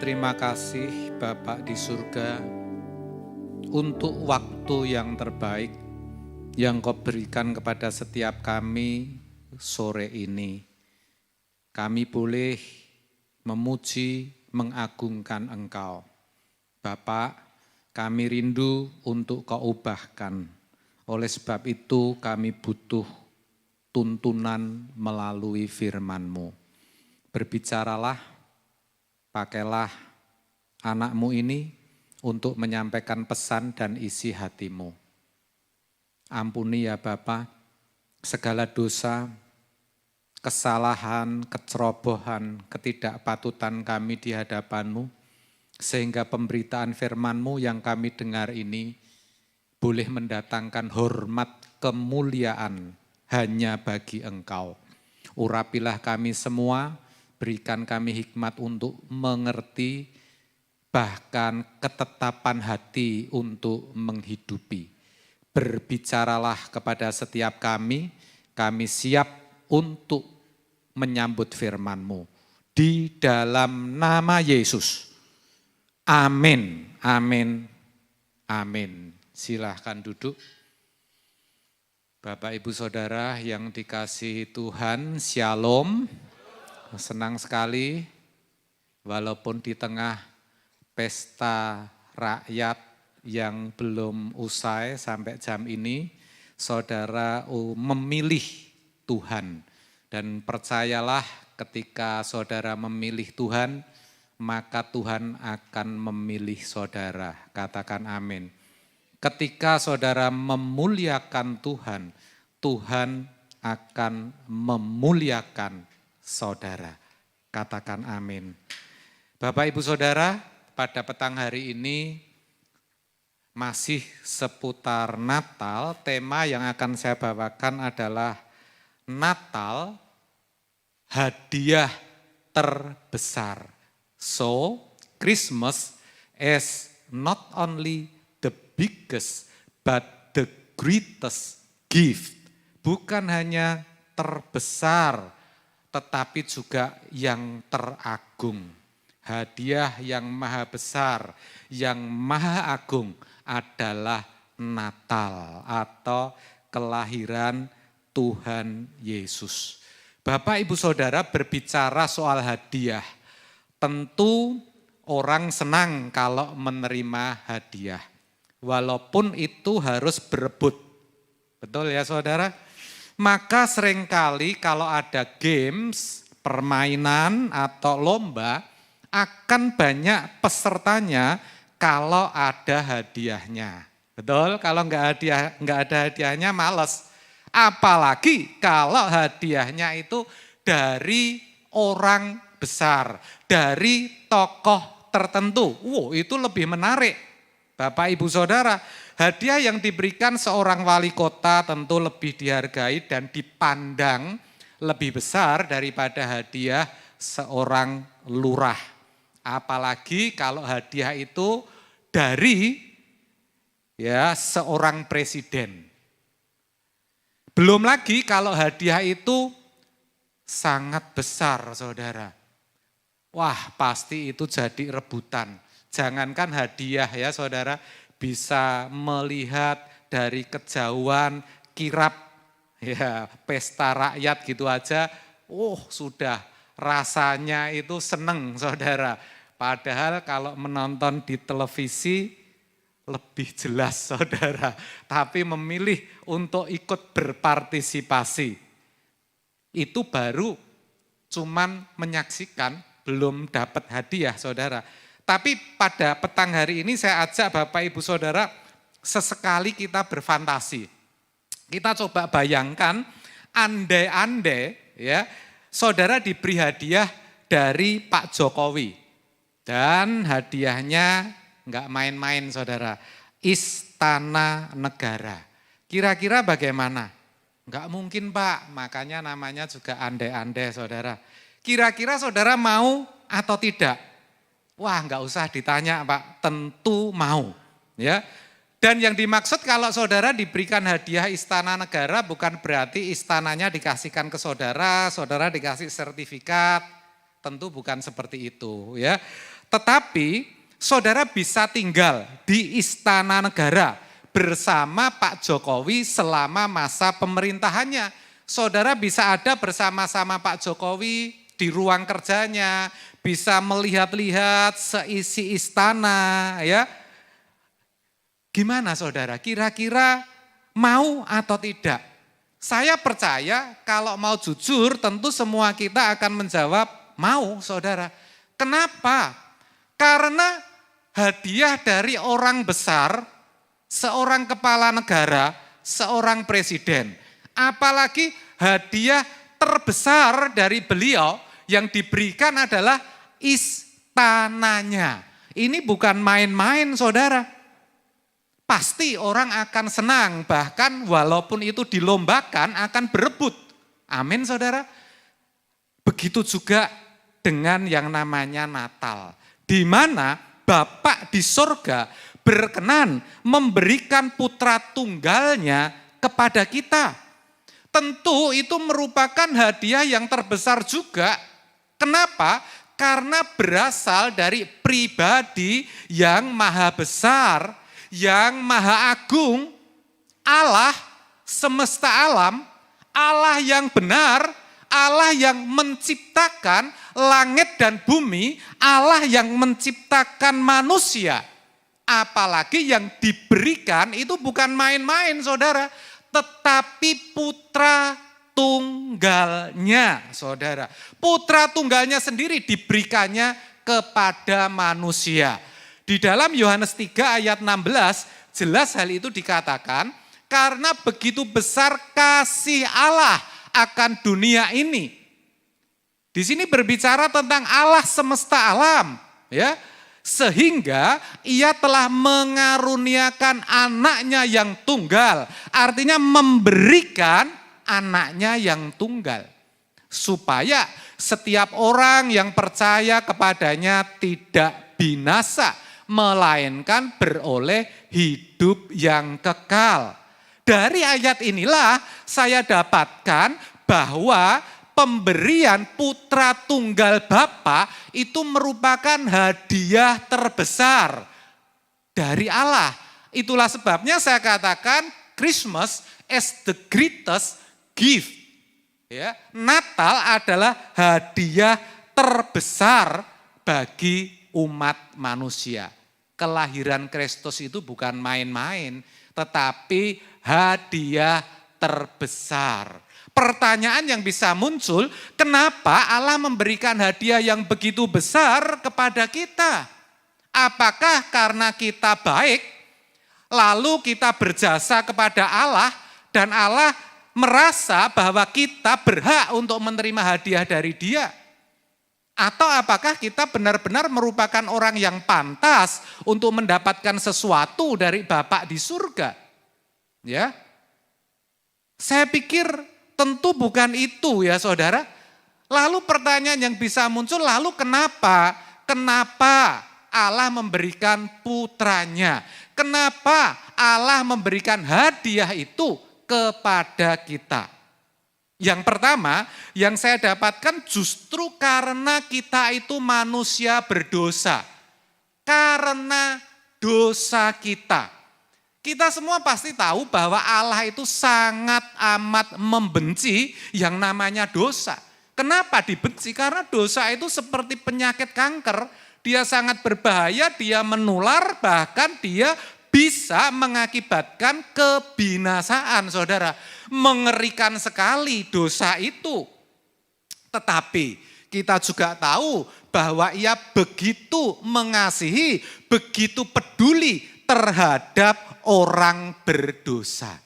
Terima kasih Bapak di surga untuk waktu yang terbaik yang Kau berikan kepada setiap kami sore ini. Kami boleh memuji, mengagungkan Engkau. Bapak, kami rindu untuk Kau ubahkan. Oleh sebab itu kami butuh tuntunan melalui firman-Mu. Berbicaralah, pakailah anak-Mu ini untuk menyampaikan pesan dan isi hati-Mu. Ampuni ya Bapa, segala dosa, kesalahan, kecerobohan, ketidakpatutan kami di hadapan-Mu, sehingga pemberitaan firman-Mu yang kami dengar ini boleh mendatangkan hormat kemuliaan hanya bagi Engkau. Urapilah kami semua, berikan kami hikmat untuk mengerti, bahkan ketetapan hati untuk menghidupi. Berbicaralah kepada setiap kami siap untuk menyambut firman-Mu. Di dalam nama Yesus. Amin, amin, amin. Silahkan duduk. Bapak, Ibu, Saudara yang dikasihi Tuhan, Shalom. Senang sekali walaupun di tengah pesta rakyat yang belum usai sampai jam ini, saudara memilih Tuhan. Dan percayalah ketika saudara memilih Tuhan, maka Tuhan akan memilih saudara. Katakan amin. Ketika saudara memuliakan Tuhan, Tuhan akan memuliakan saudara. Katakan amin. Bapak, Ibu, Saudara, pada petang hari ini masih seputar Natal. Tema yang akan saya bawakan adalah Natal, hadiah terbesar. So, Christmas is not only the biggest but the greatest gift. Bukan hanya terbesar, tetapi juga yang teragung. Hadiah yang maha besar, yang maha agung adalah Natal atau kelahiran Tuhan Yesus. Bapak, Ibu, Saudara, berbicara soal hadiah. Tentu orang senang kalau menerima hadiah. Walaupun itu harus berebut. Betul ya saudara? Maka seringkali kalau ada games, permainan atau lomba, akan banyak pesertanya kalau ada hadiahnya. Betul? Kalau nggak ada hadiahnya males. Apalagi kalau hadiahnya itu dari orang besar, dari tokoh tertentu. Wow, itu lebih menarik. Bapak, Ibu, Saudara, hadiah yang diberikan seorang wali kota tentu lebih dihargai dan dipandang lebih besar daripada hadiah seorang lurah. Apalagi kalau hadiah itu dari seorang presiden. Belum lagi kalau hadiah itu sangat besar, saudara. Wah, pasti itu jadi rebutan. Jangankan hadiah ya saudara, bisa melihat dari kejauhan kirap ya pesta rakyat gitu aja, sudah rasanya itu seneng saudara. Padahal kalau menonton di televisi lebih jelas saudara, tapi memilih untuk ikut berpartisipasi. Itu baru cuman menyaksikan, belum dapat hadiah saudara. Tapi pada petang hari ini saya ajak Bapak, Ibu, Saudara, sesekali kita berfantasi. Kita coba bayangkan, andai-andai ya, saudara diberi hadiah dari Pak Jokowi. Dan hadiahnya enggak main-main saudara, Istana Negara. Kira-kira bagaimana? Enggak mungkin Pak, makanya namanya juga andai-andai saudara. Kira-kira saudara mau atau tidak? Wah, enggak usah ditanya Pak, tentu mau. Ya. Dan yang dimaksud kalau saudara diberikan hadiah Istana Negara bukan berarti istananya dikasihkan ke saudara, saudara dikasih sertifikat. tentu bukan seperti itu ya. Tetapi saudara bisa tinggal di istana negara bersama Pak Jokowi selama masa pemerintahannya. Saudara bisa ada bersama-sama Pak Jokowi di ruang kerjanya, bisa melihat-lihat seisi istana ya. Gimana saudara, kira-kira mau atau tidak? Saya percaya kalau mau jujur tentu semua kita akan menjawab mau saudara. Kenapa? Karena hadiah dari orang besar, seorang kepala negara, seorang presiden. Apalagi hadiah terbesar dari beliau yang diberikan adalah istananya. Ini bukan main-main saudara. Pasti orang akan senang, bahkan walaupun itu dilombakan akan berebut. Amin saudara. Begitu juga dengan yang namanya Natal. Di mana Bapa di sorga berkenan memberikan putra tunggalnya kepada kita. Tentu itu merupakan hadiah yang terbesar juga. Kenapa? Karena berasal dari pribadi yang maha besar, yang maha agung, Allah semesta alam, Allah yang benar, Allah yang menciptakan langit dan bumi, Allah yang menciptakan manusia. Apalagi yang diberikan itu bukan main-main saudara, tetapi putra tunggalnya saudara. Putra tunggalnya sendiri diberikannya kepada manusia. Di dalam Yohanes 3 ayat 16 jelas hal itu dikatakan, karena begitu besar kasih Allah akan dunia ini. Di sini berbicara tentang Allah semesta alam, ya. Sehingga ia telah mengaruniakan anaknya yang tunggal, artinya memberikan anaknya yang tunggal. Supaya setiap orang yang percaya kepadanya tidak binasa, melainkan beroleh hidup yang kekal. Dari ayat inilah saya dapatkan bahwa pemberian putra tunggal Bapa itu merupakan hadiah terbesar dari Allah. Itulah sebabnya saya katakan Christmas as the greatest gift. Ya, Natal adalah hadiah terbesar bagi umat manusia. Kelahiran Kristus itu bukan main-main, tetapi hadiah terbesar. Pertanyaan yang bisa muncul, kenapa Allah memberikan hadiah yang begitu besar kepada kita? Apakah karena kita baik, lalu kita berjasa kepada Allah, dan Allah merasa bahwa kita berhak untuk menerima hadiah dari Dia? Atau apakah kita benar-benar merupakan orang yang pantas untuk mendapatkan sesuatu dari Bapa di surga? Ya, saya pikir tentu bukan itu ya saudara. Lalu pertanyaan yang bisa muncul, lalu kenapa? Kenapa Allah memberikan putranya? Kenapa Allah memberikan hadiah itu kepada kita? Yang pertama, yang saya dapatkan justru karena kita itu manusia berdosa. Karena dosa kita. Kita semua pasti tahu bahwa Allah itu sangat amat membenci yang namanya dosa. Kenapa dibenci? Karena dosa itu seperti penyakit kanker. Dia sangat berbahaya, dia menular, bahkan dia bisa mengakibatkan kebinasaan, saudara. Mengerikan sekali dosa itu. Tetapi kita juga tahu bahwa ia begitu mengasihi, begitu peduli terhadap orang berdosa.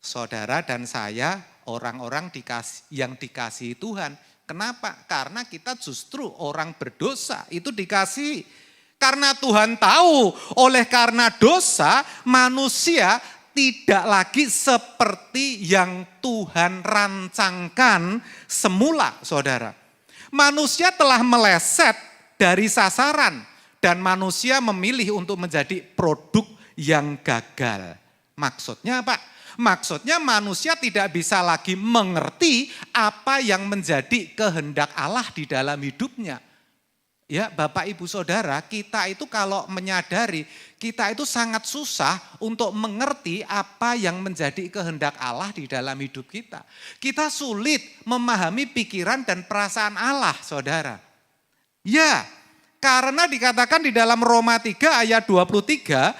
Saudara dan saya orang-orang yang dikasihi Tuhan. Kenapa? Karena kita justru orang berdosa itu dikasihi. Karena Tuhan tahu, oleh karena dosa manusia tidak lagi seperti yang Tuhan rancangkan semula, saudara. Manusia telah meleset dari sasaran dan manusia memilih untuk menjadi produk yang gagal. Maksudnya apa? Maksudnya manusia tidak bisa lagi mengerti apa yang menjadi kehendak Allah di dalam hidupnya. Ya, Bapak Ibu Saudara, kita itu kalau menyadari, kita itu sangat susah untuk mengerti apa yang menjadi kehendak Allah di dalam hidup kita. Kita sulit memahami pikiran dan perasaan Allah, Saudara. Ya, karena dikatakan di dalam Roma 3 ayat 23,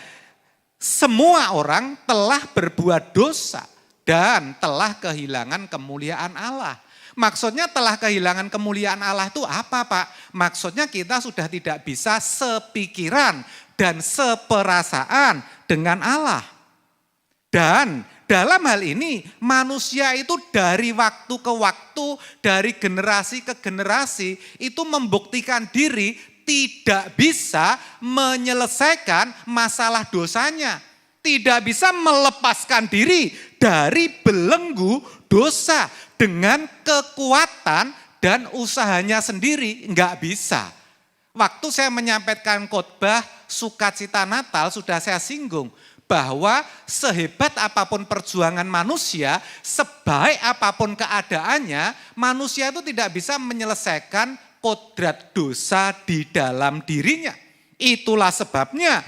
semua orang telah berbuat dosa dan telah kehilangan kemuliaan Allah. Maksudnya telah kehilangan kemuliaan Allah itu apa, Pak? Maksudnya kita sudah tidak bisa sepikiran dan seperasaan dengan Allah. Dan dalam hal ini manusia itu dari waktu ke waktu, dari generasi ke generasi itu membuktikan diri tidak bisa menyelesaikan masalah dosanya. Tidak bisa melepaskan diri dari belenggu dosa dengan kekuatan dan usahanya sendiri, enggak bisa. Waktu saya menyampaikan khotbah sukacita Natal sudah saya singgung bahwa sehebat apapun perjuangan manusia, sebaik apapun keadaannya, manusia itu tidak bisa menyelesaikan kodrat dosa di dalam dirinya. Itulah sebabnya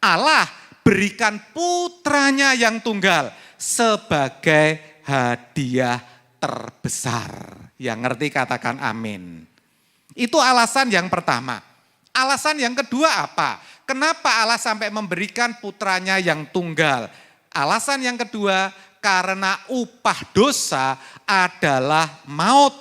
Allah berikan putranya yang tunggal sebagai hadiah terbesar. Yang ngerti katakan amin. Itu alasan yang pertama. Alasan yang kedua apa? Kenapa Allah sampai memberikan putranya yang tunggal? Alasan yang kedua, karena upah dosa adalah maut.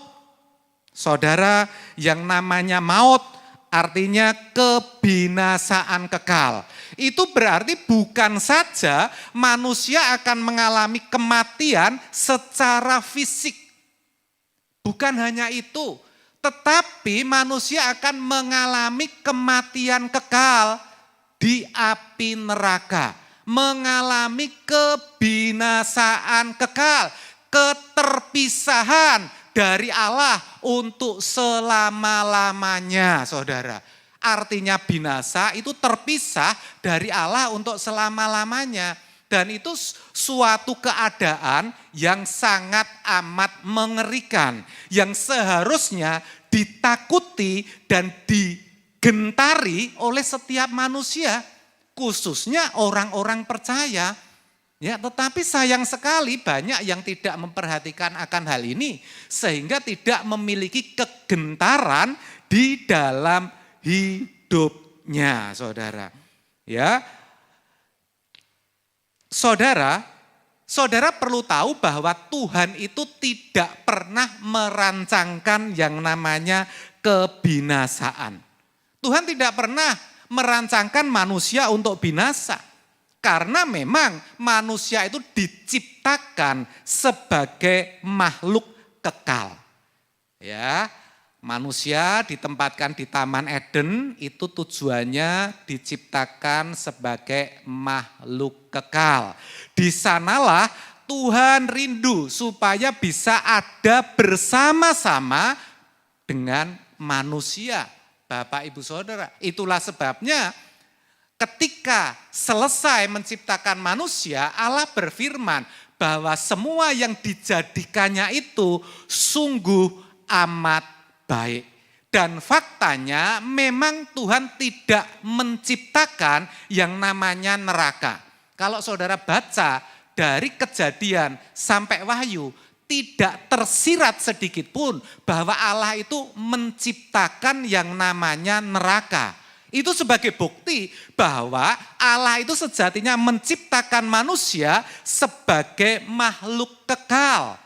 Saudara, yang namanya maut artinya kebinasaan kekal. Itu berarti bukan saja manusia akan mengalami kematian secara fisik. Bukan hanya itu, tetapi manusia akan mengalami kematian kekal di api neraka. Mengalami kebinasaan kekal, keterpisahan dari Allah untuk selama-lamanya, saudara. Artinya binasa itu terpisah dari Allah untuk selama-lamanya. Dan itu suatu keadaan yang sangat amat mengerikan. Yang seharusnya ditakuti dan digentari oleh setiap manusia. Khususnya orang-orang percaya. Ya, tetapi sayang sekali banyak yang tidak memperhatikan akan hal ini. Sehingga tidak memiliki kegentaran di dalam hidupnya, saudara. Ya, saudara perlu tahu bahwa Tuhan itu tidak pernah merancangkan yang namanya kebinasaan. Tuhan tidak pernah merancangkan manusia untuk binasa. Karena memang manusia itu diciptakan sebagai makhluk kekal. Ya, manusia ditempatkan di Taman Eden itu tujuannya diciptakan sebagai makhluk kekal. Di sanalah Tuhan rindu supaya bisa ada bersama-sama dengan manusia. Bapak, Ibu, Saudara, itulah sebabnya ketika selesai menciptakan manusia, Allah berfirman bahwa semua yang dijadikannya itu sungguh amat baik. Dan faktanya memang Tuhan tidak menciptakan yang namanya neraka. Kalau saudara baca dari Kejadian sampai Wahyu, tidak tersirat sedikit pun bahwa Allah itu menciptakan yang namanya neraka. Itu sebagai bukti bahwa Allah itu sejatinya menciptakan manusia sebagai makhluk kekal.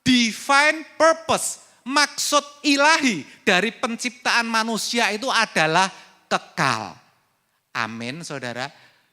Divine purpose, maksud ilahi dari penciptaan manusia itu adalah kekal. Amin, saudara.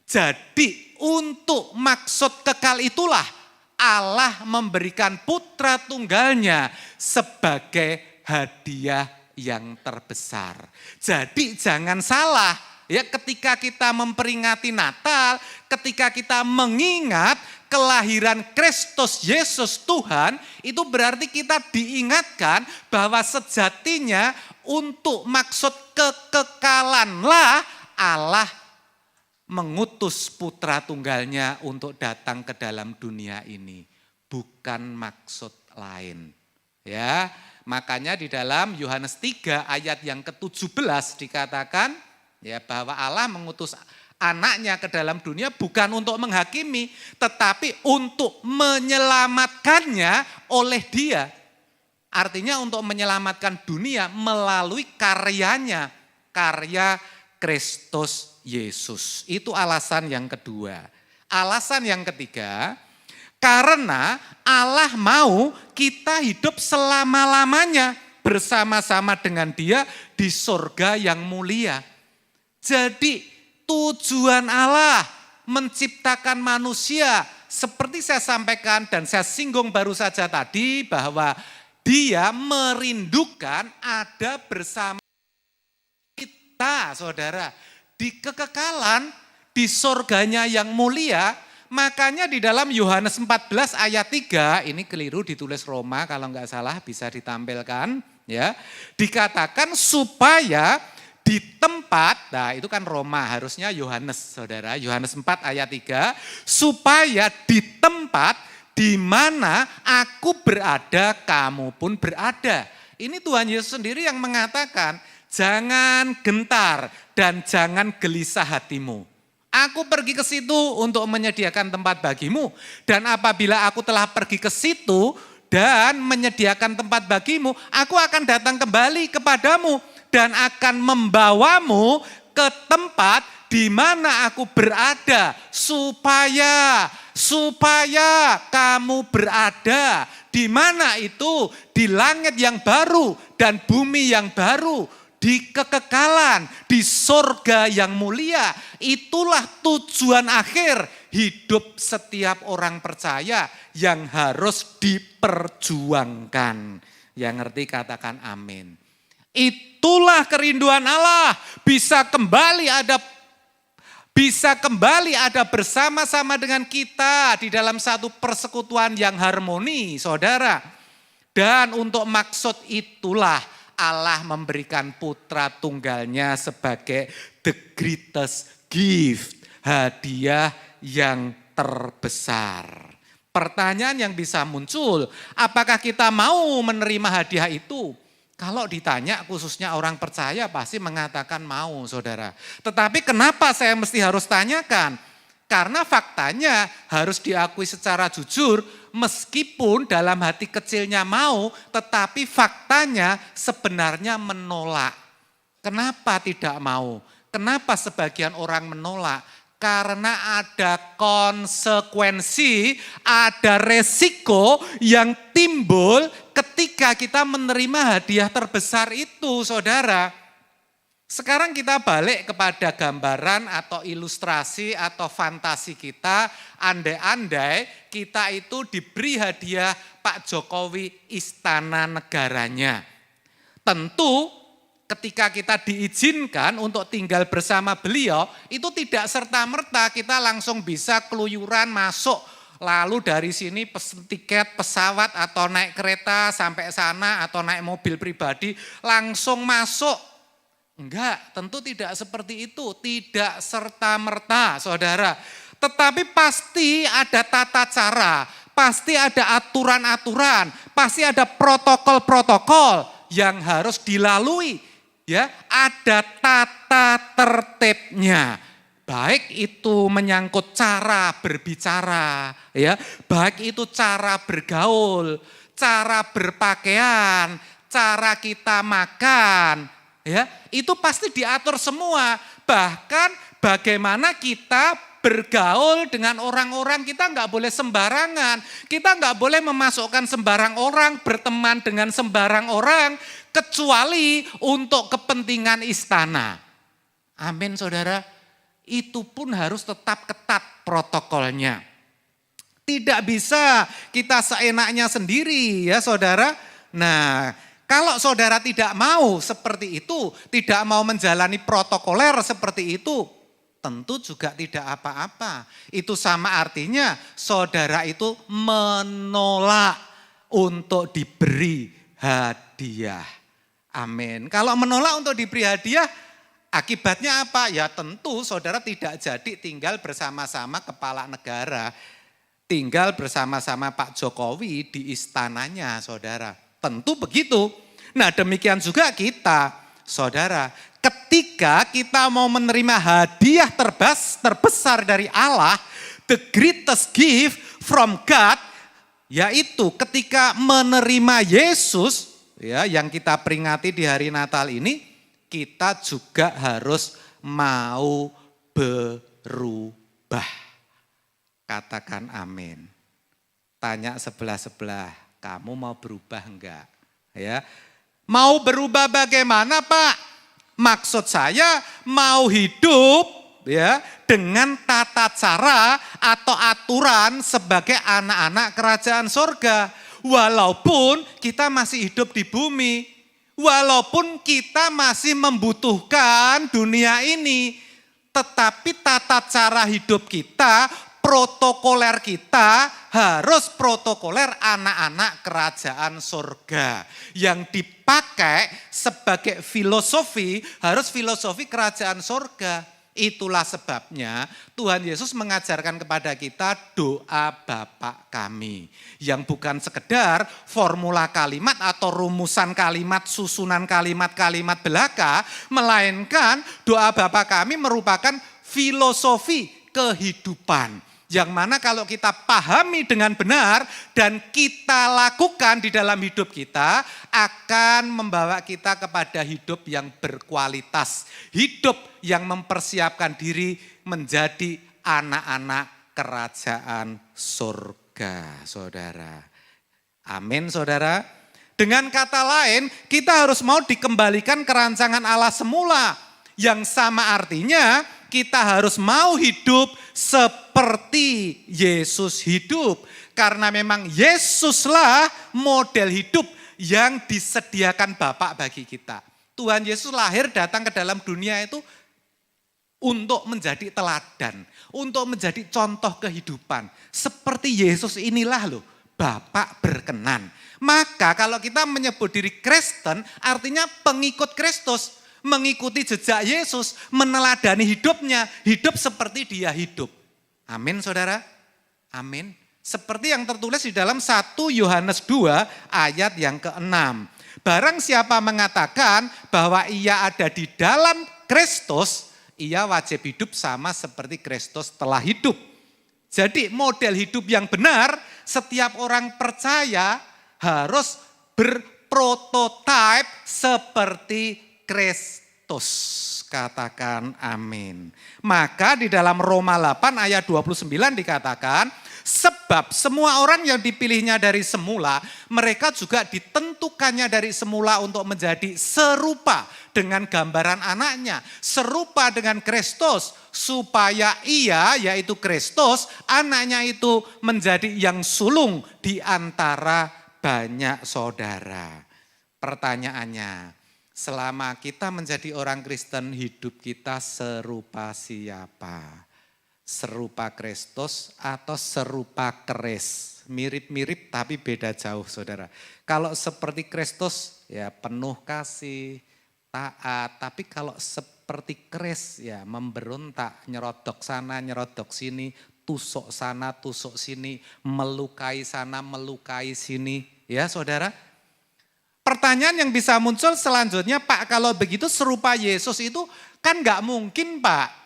Jadi untuk maksud kekal itulah Allah memberikan putra tunggalnya sebagai hadiah yang terbesar. Jadi jangan salah ya, ketika kita memperingati Natal, ketika kita mengingat kelahiran Kristus Yesus Tuhan, itu berarti kita diingatkan bahwa sejatinya untuk maksud kekekalanlah Allah mengutus putra tunggalnya untuk datang ke dalam dunia ini. Bukan maksud lain. Ya, makanya di dalam Yohanes 3 ayat yang ke-17 dikatakan ya bahwa Allah mengutus anaknya ke dalam dunia bukan untuk menghakimi, tetapi untuk menyelamatkannya oleh dia. Artinya untuk menyelamatkan dunia melalui karyanya, karya Kristus Yesus. Itu alasan yang kedua. Alasan yang ketiga, karena Allah mau kita hidup selama-lamanya bersama-sama dengan Dia di surga yang mulia. Jadi tujuan Allah menciptakan manusia seperti saya sampaikan dan saya singgung baru saja tadi bahwa Dia merindukan ada bersama kita, saudara, di kekekalan, di surganya yang mulia. Makanya di dalam Yohanes 14 ayat 3, ini keliru ditulis Roma kalau enggak salah bisa ditampilkan, ya. Dikatakan supaya di tempat, nah itu kan Roma, harusnya Yohanes, saudara, Yohanes 4 ayat 3, supaya di tempat di mana aku berada, kamu pun berada. Ini Tuhan Yesus sendiri yang mengatakan, jangan gentar dan jangan gelisah hatimu. Aku pergi ke situ untuk menyediakan tempat bagimu. Dan apabila aku telah pergi ke situ dan menyediakan tempat bagimu, aku akan datang kembali kepadamu dan akan membawamu ke tempat di mana aku berada, supaya kamu berada. Di mana itu? Di langit yang baru dan bumi yang baru, di kekekalan, di surga yang mulia. Itulah tujuan akhir hidup setiap orang percaya yang harus diperjuangkan. Yang ngerti katakan amin. Itulah kerinduan Allah, bisa kembali ada bersama-sama dengan kita di dalam satu persekutuan yang harmoni, saudara. Dan untuk maksud itulah Allah memberikan putra tunggalnya sebagai the greatest gift, hadiah yang terbesar. Pertanyaan yang bisa muncul, apakah kita mau menerima hadiah itu? Kalau ditanya khususnya orang percaya pasti mengatakan mau, saudara. Tetapi kenapa saya mesti harus tanyakan? Karena faktanya harus diakui secara jujur, meskipun dalam hati kecilnya mau, tetapi faktanya sebenarnya menolak. Kenapa tidak mau? Kenapa sebagian orang menolak? Karena ada konsekuensi, ada resiko yang timbul ketika kita menerima hadiah terbesar itu, saudara. Sekarang kita balik kepada gambaran atau ilustrasi atau fantasi kita, andai-andai kita itu diberi hadiah Pak Jokowi istana negaranya. Tentu ketika kita diizinkan untuk tinggal bersama beliau, itu tidak serta-merta kita langsung bisa keluyuran masuk. Lalu dari sini pesen tiket pesawat atau naik kereta sampai sana atau naik mobil pribadi langsung masuk. Enggak, tentu tidak seperti itu, tidak serta-merta, saudara. Tetapi pasti ada tata cara, pasti ada aturan-aturan, pasti ada protokol-protokol yang harus dilalui. Ya, ada tata tertibnya. Baik itu menyangkut cara berbicara, ya, baik itu cara bergaul, cara berpakaian, cara kita makan, ya, itu pasti diatur semua. Bahkan bagaimana kita bergaul dengan orang-orang, kita nggak boleh sembarangan. Kita nggak boleh memasukkan sembarang orang, berteman dengan sembarang orang, kecuali untuk kepentingan istana. Amin, saudara. Itu pun harus tetap ketat protokolnya. Tidak bisa kita seenaknya sendiri, ya saudara. Nah, kalau saudara tidak mau seperti itu, tidak mau menjalani protokoler seperti itu, tentu juga tidak apa-apa. Itu sama artinya saudara itu menolak untuk diberi hadiah. Amin. Kalau menolak untuk diberi hadiah, Akibatnya apa? Ya tentu saudara tidak jadi tinggal bersama-sama kepala negara. Tinggal bersama-sama Pak Jokowi di istananya saudara. Tentu begitu. Nah demikian juga kita saudara. Ketika kita mau menerima hadiah terbesar dari Allah, the greatest gift from God, yaitu ketika menerima Yesus, ya yang kita peringati di hari Natal ini, kita juga harus mau berubah. Katakan amin. Tanya sebelah-sebelah, kamu mau berubah enggak? Ya, mau berubah bagaimana Pak? Maksud saya mau hidup ya dengan tata cara atau aturan sebagai anak-anak kerajaan sorga. Walaupun kita masih hidup di bumi. Walaupun kita masih membutuhkan dunia ini, tetapi tata cara hidup kita, protokoler kita harus protokoler anak-anak kerajaan surga. Yang dipakai sebagai filosofi harus filosofi kerajaan surga. Itulah sebabnya Tuhan Yesus mengajarkan kepada kita doa Bapa kami. Yang bukan sekedar formula kalimat atau rumusan kalimat, susunan kalimat-kalimat belaka. Melainkan doa Bapa kami merupakan filosofi kehidupan. Yang mana kalau kita pahami dengan benar dan kita lakukan di dalam hidup kita akan membawa kita kepada hidup yang berkualitas. Hidup yang mempersiapkan diri menjadi anak-anak kerajaan surga, saudara. Amin, saudara. Dengan kata lain, kita harus mau dikembalikan ke rancangan Allah semula. Yang sama artinya kita harus mau hidup seperti Yesus hidup. Karena memang Yesuslah model hidup yang disediakan Bapa bagi kita. Tuhan Yesus lahir datang ke dalam dunia itu untuk menjadi teladan, untuk menjadi contoh kehidupan. Seperti Yesus inilah loh, Bapa berkenan. Maka kalau kita menyebut diri Kristen, artinya pengikut Kristus, mengikuti jejak Yesus, meneladani hidupnya, hidup seperti dia hidup. Amin saudara, amin. Seperti yang tertulis di dalam 1 Yohanes 2 ayat yang ke-6. Barang siapa mengatakan bahwa ia ada di dalam Kristus, ia wajib hidup sama seperti Kristus telah hidup. Jadi model hidup yang benar, setiap orang percaya harus berprototipe seperti Kristus. Katakan amin. Maka di dalam Roma 8 ayat 29 dikatakan, sebab semua orang yang dipilihnya dari semula, mereka juga ditentukannya dari semula untuk menjadi serupa dengan gambaran anaknya. Serupa dengan Kristus, supaya ia, yaitu Kristus, anaknya itu menjadi yang sulung di antara banyak saudara. Pertanyaannya, selama kita menjadi orang Kristen, hidup kita serupa siapa? Serupa Kristus atau serupa keris? Mirip-mirip tapi beda jauh saudara. Kalau seperti Kristus ya penuh kasih, taat. Tapi kalau seperti keris ya memberontak, nyerodok sana, nyerodok sini, tusuk sana, tusuk sini, melukai sana, melukai sini. Ya saudara. Pertanyaan yang bisa muncul selanjutnya, Pak, kalau begitu serupa Yesus itu kan gak mungkin, Pak.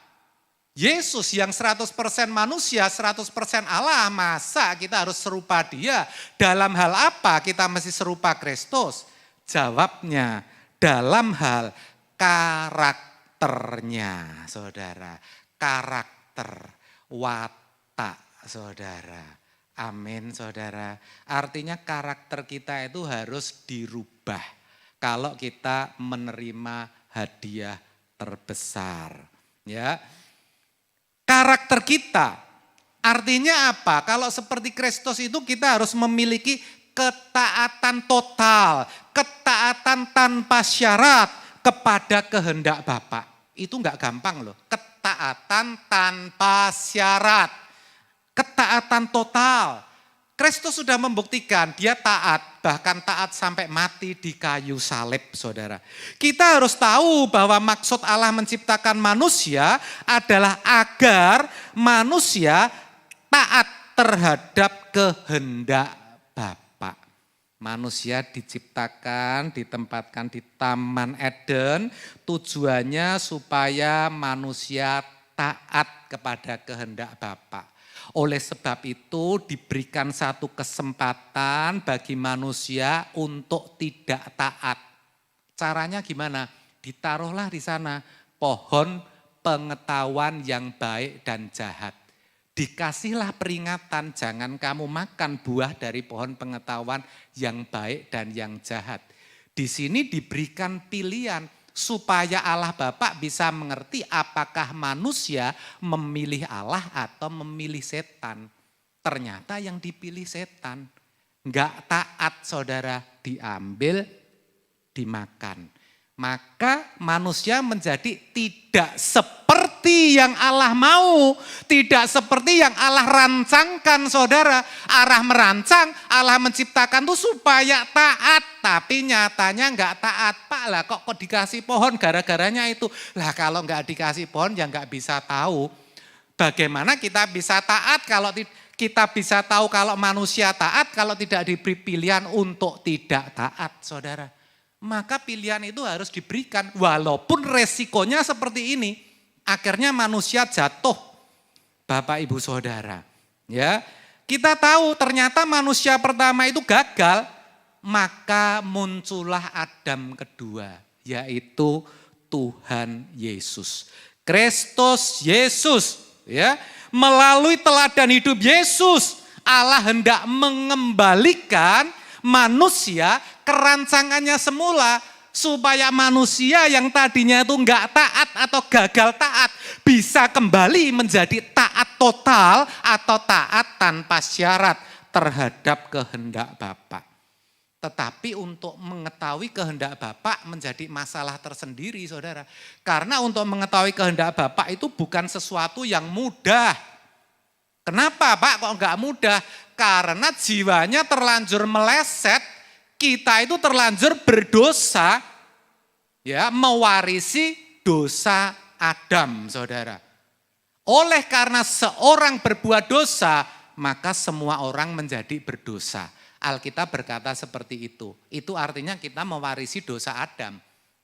Yesus yang 100% manusia, 100% Allah, masa kita harus serupa dia? Dalam hal apa kita mesti serupa Kristus? Jawabnya, dalam hal karakternya, saudara. Karakter, watak, saudara. Amin saudara. Artinya karakter kita itu harus dirubah kalau kita menerima hadiah terbesar. Ya. Karakter kita artinya apa? Kalau seperti Kristus itu kita harus memiliki ketaatan total, ketaatan tanpa syarat kepada kehendak Bapa. Itu enggak gampang loh. Ketaatan tanpa syarat. Ketaatan total. Kristus sudah membuktikan dia taat. bahkan taat sampai mati di kayu salib, saudara. Kita harus tahu bahwa maksud Allah menciptakan manusia adalah agar manusia taat terhadap kehendak Bapa. Manusia diciptakan, ditempatkan di Taman Eden, tujuannya supaya manusia taat kepada kehendak Bapa. Oleh sebab itu diberikan satu kesempatan bagi manusia untuk tidak taat. Caranya gimana? Ditaruhlah di sana pohon pengetahuan yang baik dan jahat. Dikasihlah peringatan, jangan kamu makan buah dari pohon pengetahuan yang baik dan yang jahat. Di sini diberikan pilihan supaya Allah Bapa bisa mengerti apakah manusia memilih Allah atau memilih setan. Ternyata yang dipilih setan. Enggak taat, saudara, diambil, dimakan. Maka manusia menjadi tidak seperti yang Allah mau. Tidak seperti yang Allah rancangkan, saudara. Allah merancang, Allah menciptakan itu supaya taat. Tapi nyatanya enggak taat. Pak lah kok dikasih pohon gara-garanya itu. Lah kalau enggak dikasih pohon ya enggak bisa tahu. Bagaimana kita bisa taat kalau kita bisa tahu kalau manusia taat kalau tidak diberi pilihan untuk tidak taat, saudara. Maka pilihan itu harus diberikan walaupun resikonya seperti ini. Akhirnya manusia jatuh, Bapak Ibu Saudara. Ya, kita tahu ternyata manusia pertama itu gagal, maka muncullah Adam kedua, yaitu Tuhan Yesus. Kristus Yesus, ya. Melalui teladan hidup Yesus, Allah hendak mengembalikan manusia kerancangannya semula supaya manusia yang tadinya itu enggak taat atau gagal taat bisa kembali menjadi taat total atau taat tanpa syarat terhadap kehendak Bapa. Tetapi untuk mengetahui kehendak Bapa menjadi masalah tersendiri, saudara. Karena untuk mengetahui kehendak Bapa itu bukan sesuatu yang mudah. Kenapa Pak kok enggak mudah? Karena jiwanya terlanjur meleset, kita itu terlanjur berdosa, ya, mewarisi dosa Adam, saudara. Oleh karena seorang berbuat dosa, maka semua orang menjadi berdosa. Alkitab berkata seperti itu. Itu artinya kita mewarisi dosa Adam,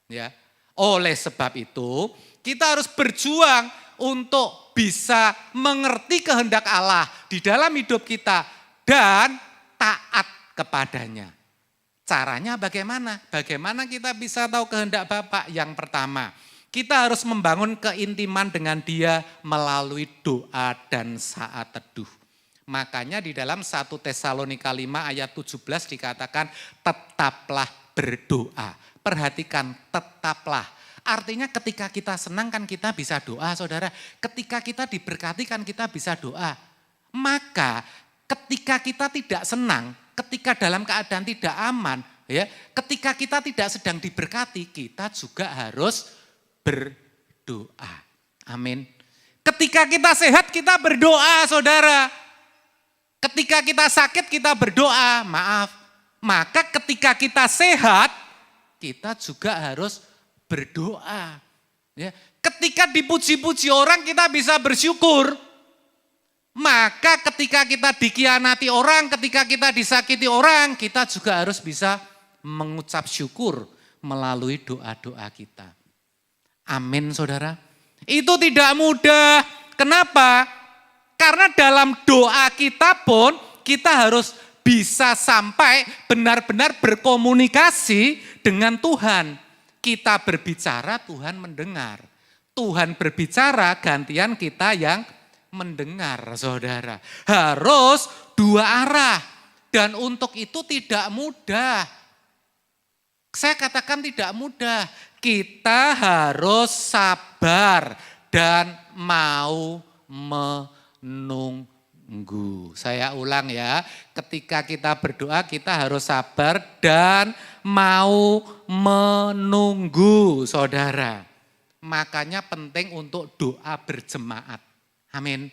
ya. Oleh sebab itu, kita harus berjuang untuk bisa mengerti kehendak Allah di dalam hidup kita dan taat kepadanya. Caranya bagaimana? Bagaimana kita bisa tahu kehendak Bapa? Yang pertama, kita harus membangun keintiman dengan Dia melalui doa dan saat teduh. Makanya di dalam 1 Tesalonika 5 ayat 17 dikatakan tetaplah berdoa. Perhatikan, tetaplah. Artinya ketika kita senang kan kita bisa doa, saudara. Ketika kita diberkati kan kita bisa doa. Maka ketika kita tidak senang, ketika dalam keadaan tidak aman, ya, ketika kita tidak sedang diberkati, kita juga harus berdoa. Amin. Ketika kita sehat, kita berdoa, saudara. Ketika kita sakit, kita berdoa, maaf. Maka ketika kita sehat, kita juga harus berdoa. Ya. Ketika dipuji-puji orang, kita bisa bersyukur. Maka ketika kita dikhianati orang, ketika kita disakiti orang, kita juga harus bisa mengucap syukur melalui doa-doa kita. Amin, saudara. Itu tidak mudah. Kenapa? Karena dalam doa kita pun kita harus bisa sampai benar-benar berkomunikasi dengan Tuhan. Kita berbicara, Tuhan mendengar. Tuhan berbicara, gantian kita yang mendengar, saudara. Harus dua arah. Dan untuk itu tidak mudah. Saya katakan tidak mudah. Kita harus sabar dan mau menunggu. Saya ulang ya, ketika kita berdoa kita harus sabar dan mau menunggu, saudara. Makanya penting untuk doa berjemaat. Amin.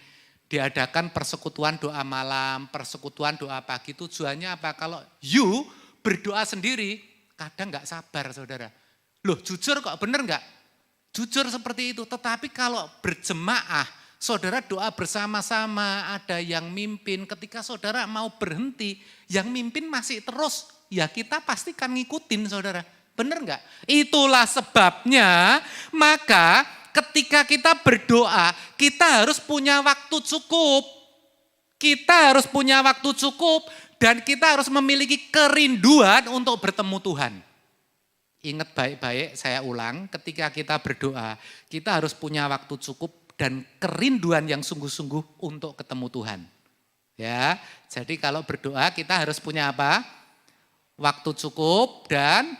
Diadakan persekutuan doa malam, persekutuan doa pagi. Tujuannya apa? Kalau you berdoa sendiri, kadang nggak sabar saudara. Loh jujur kok bener nggak? Jujur seperti itu, tetapi kalau berjemaah, saudara doa bersama-sama, ada yang mimpin, ketika saudara mau berhenti, yang mimpin masih terus, ya kita pastikan ngikutin saudara. Bener nggak? Itulah sebabnya, maka ketika kita berdoa, kita harus punya waktu cukup. Kita harus punya waktu cukup dan kita harus memiliki kerinduan untuk bertemu Tuhan. Ingat baik-baik, saya ulang, ketika kita berdoa, kita harus punya waktu cukup dan kerinduan yang sungguh-sungguh untuk ketemu Tuhan. Ya, jadi kalau berdoa kita harus punya apa? Waktu cukup dan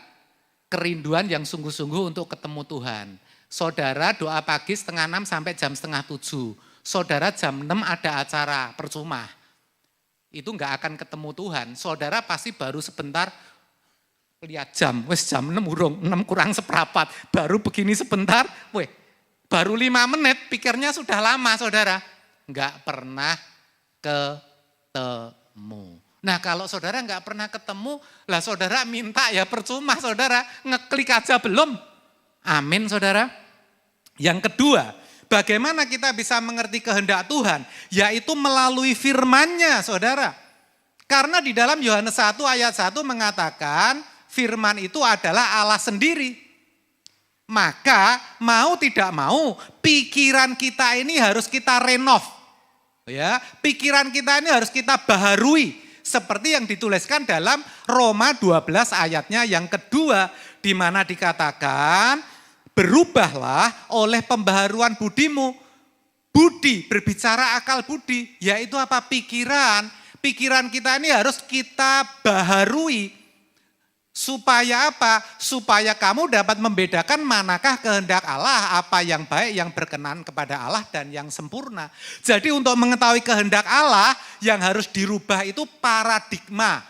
kerinduan yang sungguh-sungguh untuk ketemu Tuhan. Saudara doa pagi 5:30 sampai jam 6:30. Saudara jam 6 ada acara, percuma. Itu enggak akan ketemu Tuhan. Saudara pasti baru sebentar lihat jam, wes jam 6 urung, 6 kurang seperempat, baru begini sebentar, baru 5 menit, pikirnya sudah lama saudara. Enggak pernah ketemu. Nah kalau saudara enggak pernah ketemu, lah saudara minta ya percuma saudara, ngeklik aja belum. Amin saudara. Yang kedua, bagaimana kita bisa mengerti kehendak Tuhan? Yaitu melalui firman-Nya saudara. Karena di dalam Yohanes 1 ayat 1 mengatakan firman itu adalah Allah sendiri. Maka mau tidak mau pikiran kita ini harus kita renov. Ya, pikiran kita ini harus kita baharui. Seperti yang dituliskan dalam Roma 12 ayatnya yang kedua. Di mana dikatakan berubahlah oleh pembaharuan budimu. Budi, berbicara akal budi, yaitu apa? Pikiran. Pikiran kita ini harus kita baharui. Supaya apa? Supaya kamu dapat membedakan manakah kehendak Allah, apa yang baik, yang berkenan kepada Allah dan yang sempurna. Jadi untuk mengetahui kehendak Allah yang harus dirubah itu paradigma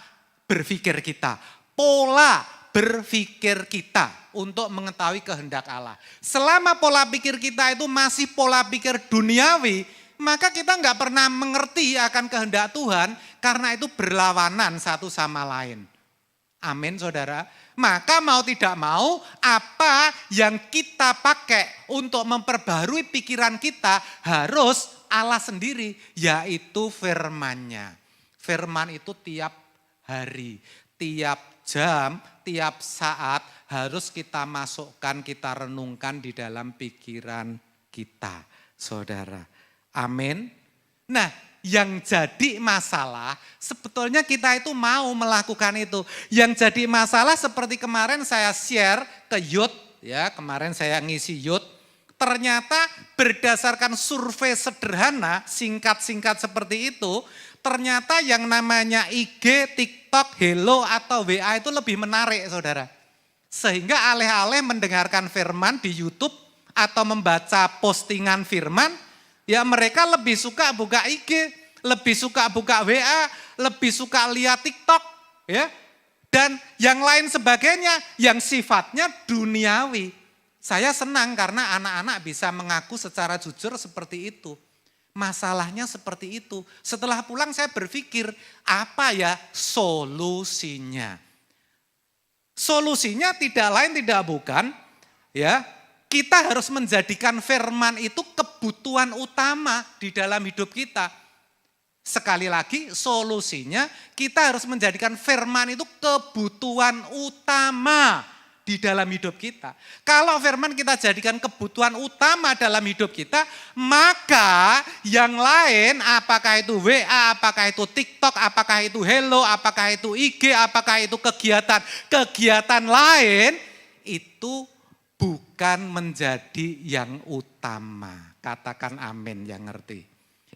berpikir kita. Pola berpikir kita untuk mengetahui kehendak Allah. Selama pola pikir kita itu masih pola pikir duniawi, maka kita nggak pernah mengerti akan kehendak Tuhan karena itu berlawanan satu sama lain. Amin saudara. Maka mau tidak mau apa yang kita pakai untuk memperbarui pikiran kita harus Allah sendiri, yaitu firman-Nya. Firman itu tiap hari, tiap jam, tiap saat harus kita masukkan, kita renungkan di dalam pikiran kita saudara. Amin. Nah, yang jadi masalah sebetulnya kita itu mau melakukan itu. Yang jadi masalah seperti kemarin saya share ke youth, ya kemarin saya ngisi youth. Ternyata berdasarkan survei sederhana, singkat-singkat seperti itu, ternyata yang namanya IG, TikTok, Hello atau WA itu lebih menarik saudara. Sehingga alih-alih mendengarkan firman di YouTube atau membaca postingan firman, ya mereka lebih suka buka IG, lebih suka buka WA, lebih suka lihat TikTok, ya. Dan yang lain sebagainya yang sifatnya duniawi. Saya senang karena anak-anak bisa mengaku secara jujur seperti itu. Masalahnya seperti itu. Setelah pulang saya berpikir, apa ya solusinya? Solusinya tidak lain tidak bukan, ya. Kita harus menjadikan firman itu kebutuhan utama di dalam hidup kita. Sekali lagi solusinya kita harus menjadikan firman itu kebutuhan utama di dalam hidup kita. Kalau firman kita jadikan kebutuhan utama dalam hidup kita, maka yang lain apakah itu WA, apakah itu TikTok, apakah itu Hello, apakah itu IG, apakah itu kegiatan lain, itu bukan menjadi yang utama. Katakan amin yang ngerti.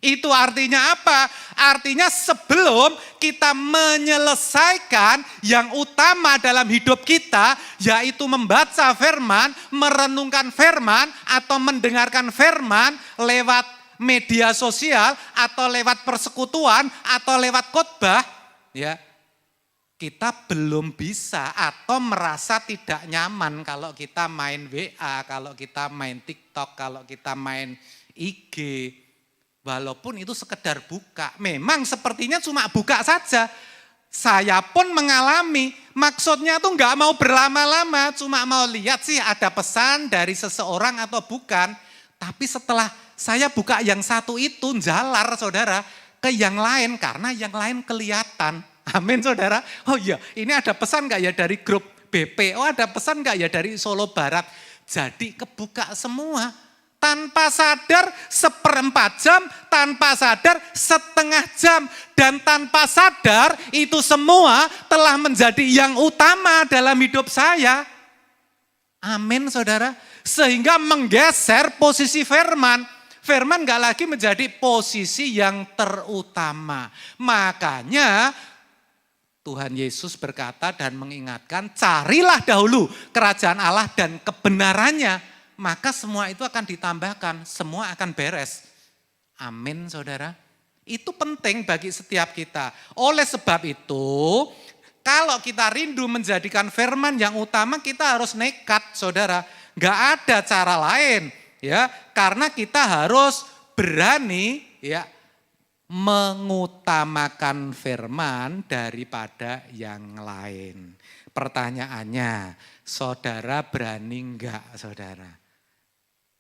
Itu artinya apa? Artinya sebelum kita menyelesaikan yang utama dalam hidup kita, yaitu membaca firman, merenungkan firman, atau mendengarkan firman lewat media sosial, atau lewat persekutuan, atau lewat khotbah, ya, kita belum bisa atau merasa tidak nyaman kalau kita main WA, kalau kita main TikTok, kalau kita main IG. Walaupun itu sekedar buka, memang sepertinya cuma buka saja. Saya pun mengalami, maksudnya tuh nggak mau berlama-lama, cuma mau lihat sih ada pesan dari seseorang atau bukan. Tapi setelah saya buka yang satu itu, jalar saudara, ke yang lain karena yang lain kelihatan. Amin saudara. Oh iya, ini ada pesan nggak ya dari grup BP? Oh ada pesan nggak ya dari Solo Barat? Jadi kebuka semua. Tanpa sadar 1/4 jam, tanpa sadar setengah jam. Dan tanpa sadar itu semua telah menjadi yang utama dalam hidup saya. Amin saudara. Sehingga menggeser posisi firman. Firman gak lagi menjadi posisi yang terutama. Makanya Tuhan Yesus berkata dan mengingatkan, carilah dahulu kerajaan Allah dan kebenarannya. Maka semua itu akan ditambahkan, semua akan beres. Amin saudara. Itu penting bagi setiap kita. Oleh sebab itu, kalau kita rindu menjadikan firman yang utama, kita harus nekat saudara. Gak ada cara lain ya, karena kita harus berani ya mengutamakan firman daripada yang lain. Pertanyaannya, saudara berani enggak saudara?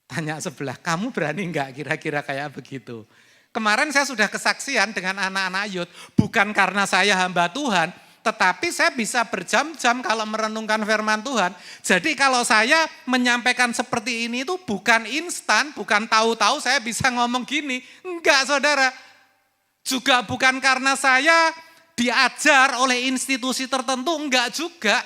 Tanya sebelah, kamu berani enggak kira-kira kayak begitu? Kemarin saya sudah kesaksian dengan anak-anak youth, bukan karena saya hamba Tuhan, tetapi saya bisa berjam-jam kalau merenungkan firman Tuhan. Jadi kalau saya menyampaikan seperti ini itu bukan instan, bukan tahu-tahu saya bisa ngomong gini. Enggak saudara, juga bukan karena saya diajar oleh institusi tertentu, enggak juga.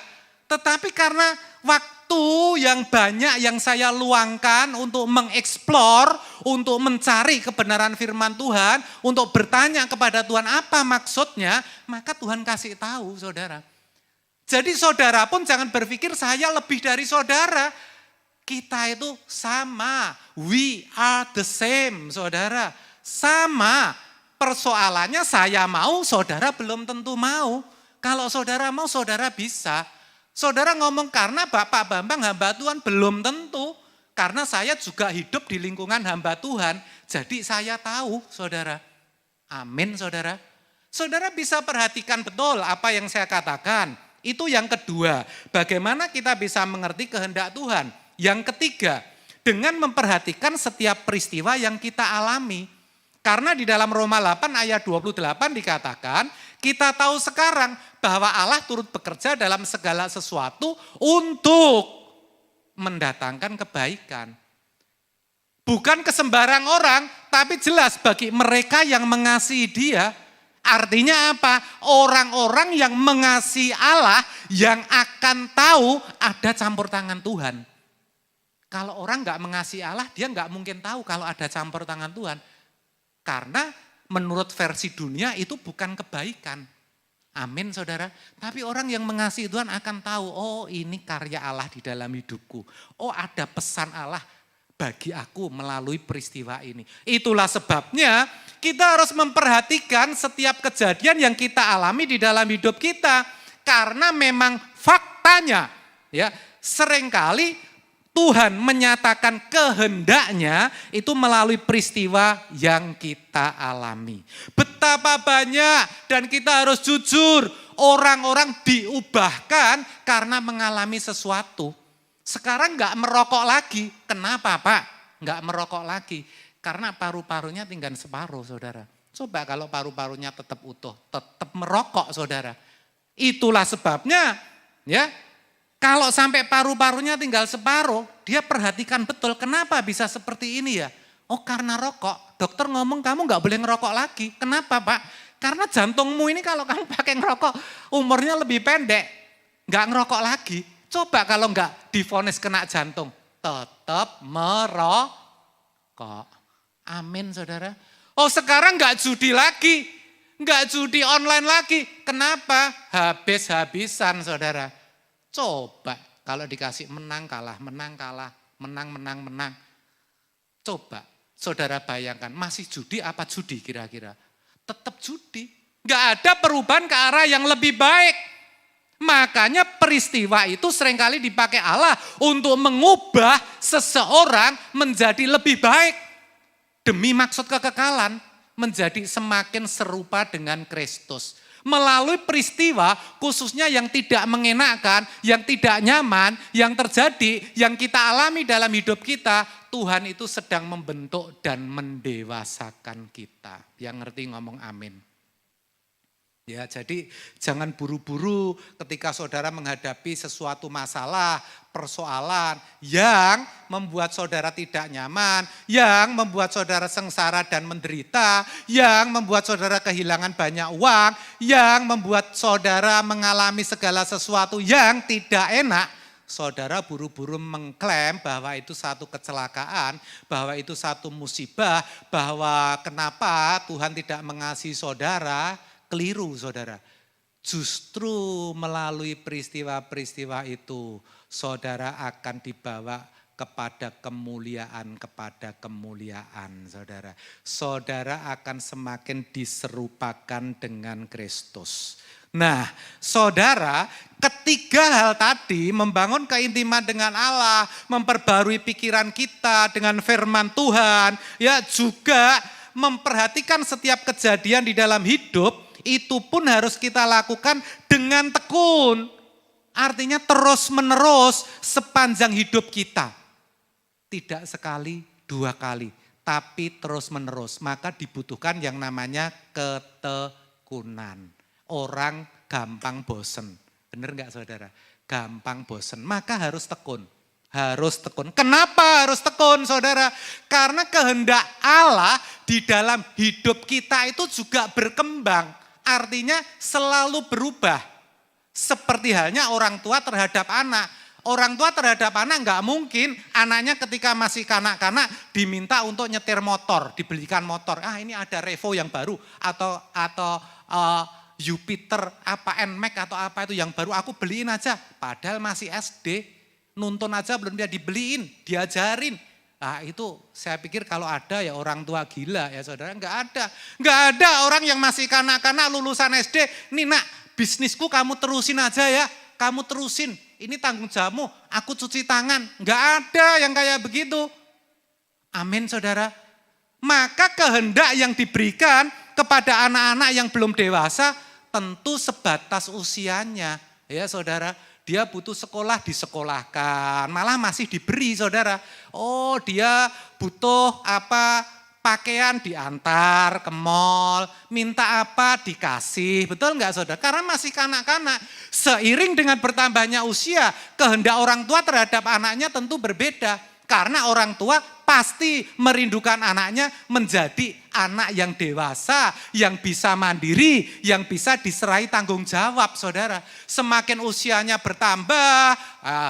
Tetapi karena waktu yang banyak yang saya luangkan untuk mengeksplor, untuk mencari kebenaran firman Tuhan, untuk bertanya kepada Tuhan apa maksudnya, maka Tuhan kasih tahu saudara. Jadi saudara pun jangan berpikir saya lebih dari saudara. Kita itu sama, we are the same saudara. Sama, persoalannya saya mau, saudara belum tentu mau. Kalau saudara mau, saudara bisa. Saudara ngomong karena Bapak Bambang hamba Tuhan belum tentu. Karena saya juga hidup di lingkungan hamba Tuhan. Jadi saya tahu saudara. Amin saudara. Saudara bisa perhatikan betul apa yang saya katakan. Itu yang kedua. Bagaimana kita bisa mengerti kehendak Tuhan. Yang ketiga. Dengan memperhatikan setiap peristiwa yang kita alami. Karena di dalam Roma 8 ayat 28 dikatakan. Kita tahu sekarang bahwa Allah turut bekerja dalam segala sesuatu untuk mendatangkan kebaikan. Bukan ke sembarang orang, tapi jelas bagi mereka yang mengasihi Dia. Artinya apa? Orang-orang yang mengasihi Allah yang akan tahu ada campur tangan Tuhan. Kalau orang nggak mengasihi Allah, dia nggak mungkin tahu kalau ada campur tangan Tuhan. Karena menurut versi dunia itu bukan kebaikan. Amin saudara. Tapi orang yang mengasihi Tuhan akan tahu, oh ini karya Allah di dalam hidupku. Oh ada pesan Allah bagi aku melalui peristiwa ini. Itulah sebabnya kita harus memperhatikan setiap kejadian yang kita alami di dalam hidup kita. Karena memang faktanya ya seringkali Tuhan menyatakan kehendaknya itu melalui peristiwa yang kita alami. Betapa banyak dan kita harus jujur orang-orang diubahkan karena mengalami sesuatu. Sekarang enggak merokok lagi. Kenapa Pak? Enggak merokok lagi. Karena paru-parunya tinggal separuh saudara. Coba kalau paru-parunya tetap utuh, tetap merokok saudara. Itulah sebabnya ya. Kalau sampai paru-parunya tinggal separuh, dia perhatikan betul kenapa bisa seperti ini ya. Oh karena rokok, dokter ngomong kamu gak boleh ngerokok lagi. Kenapa Pak? Karena jantungmu ini kalau kamu pakai ngerokok umurnya lebih pendek. Gak ngerokok lagi. Coba kalau gak divonis kena jantung, tetap merokok. Amin saudara. Oh sekarang gak judi lagi, gak judi online lagi. Kenapa? Habis-habisan saudara. Coba kalau dikasih menang kalah, menang kalah, menang menang menang. Coba saudara bayangkan masih judi apa judi kira-kira? Tetap judi. Gak ada perubahan ke arah yang lebih baik. Makanya peristiwa itu seringkali dipakai Allah untuk mengubah seseorang menjadi lebih baik. Demi maksud kekekalan menjadi semakin serupa dengan Kristus. Melalui peristiwa khususnya yang tidak mengenakan, yang tidak nyaman, yang terjadi, yang kita alami dalam hidup kita, Tuhan itu sedang membentuk dan mendewasakan kita. Yang ngerti ngomong amin. Ya, jadi jangan buru-buru ketika saudara menghadapi sesuatu masalah, persoalan yang membuat saudara tidak nyaman, yang membuat saudara sengsara dan menderita, yang membuat saudara kehilangan banyak uang, yang membuat saudara mengalami segala sesuatu yang tidak enak. Saudara buru-buru mengklaim bahwa itu satu kecelakaan, bahwa itu satu musibah, bahwa kenapa Tuhan tidak mengasihi saudara. Keliru saudara, justru melalui peristiwa-peristiwa itu saudara akan dibawa kepada kemuliaan saudara. Saudara akan semakin diserupakan dengan Kristus. Nah saudara, ketiga hal tadi membangun keintiman dengan Allah, memperbarui pikiran kita dengan firman Tuhan, ya juga memperhatikan setiap kejadian di dalam hidup, itu pun harus kita lakukan dengan tekun. Artinya terus menerus sepanjang hidup kita. Tidak sekali, dua kali, tapi terus menerus. Maka dibutuhkan yang namanya ketekunan. Orang gampang bosen. Benar enggak saudara? Gampang bosen, maka harus tekun. Harus tekun. Kenapa harus tekun saudara? Karena kehendak Allah di dalam hidup kita itu juga berkembang. Artinya selalu berubah. Seperti halnya orang tua terhadap anak. Orang tua terhadap anak enggak mungkin anaknya ketika masih kanak-kanak diminta untuk nyetir motor, dibelikan motor. Ah ini ada Revo yang baru atau Jupiter apa NMAX atau apa itu yang baru aku beliin aja. Padahal masih SD, nonton aja belum dia dibeliin, diajarin. Nah itu saya pikir kalau ada ya orang tua gila ya saudara, enggak ada. Enggak ada orang yang masih kanak-kanak lulusan SD, nih nak bisnisku kamu terusin aja ya, kamu terusin. Ini tanggung jawabmu, aku cuci tangan. Enggak ada yang kayak begitu. Amin saudara. Maka kehendak yang diberikan kepada anak-anak yang belum dewasa tentu sebatas usianya. Ya saudara, dia butuh sekolah disekolahkan, malah masih diberi saudara. Oh dia butuh apa, pakaian diantar ke mall, minta apa dikasih, betul enggak saudara? Karena masih kanak-kanak. Seiring dengan bertambahnya usia, kehendak orang tua terhadap anaknya tentu berbeda. Karena orang tua pasti merindukan anaknya menjadi anak yang dewasa, yang bisa mandiri, yang bisa diserai tanggung jawab saudara. Semakin usianya bertambah,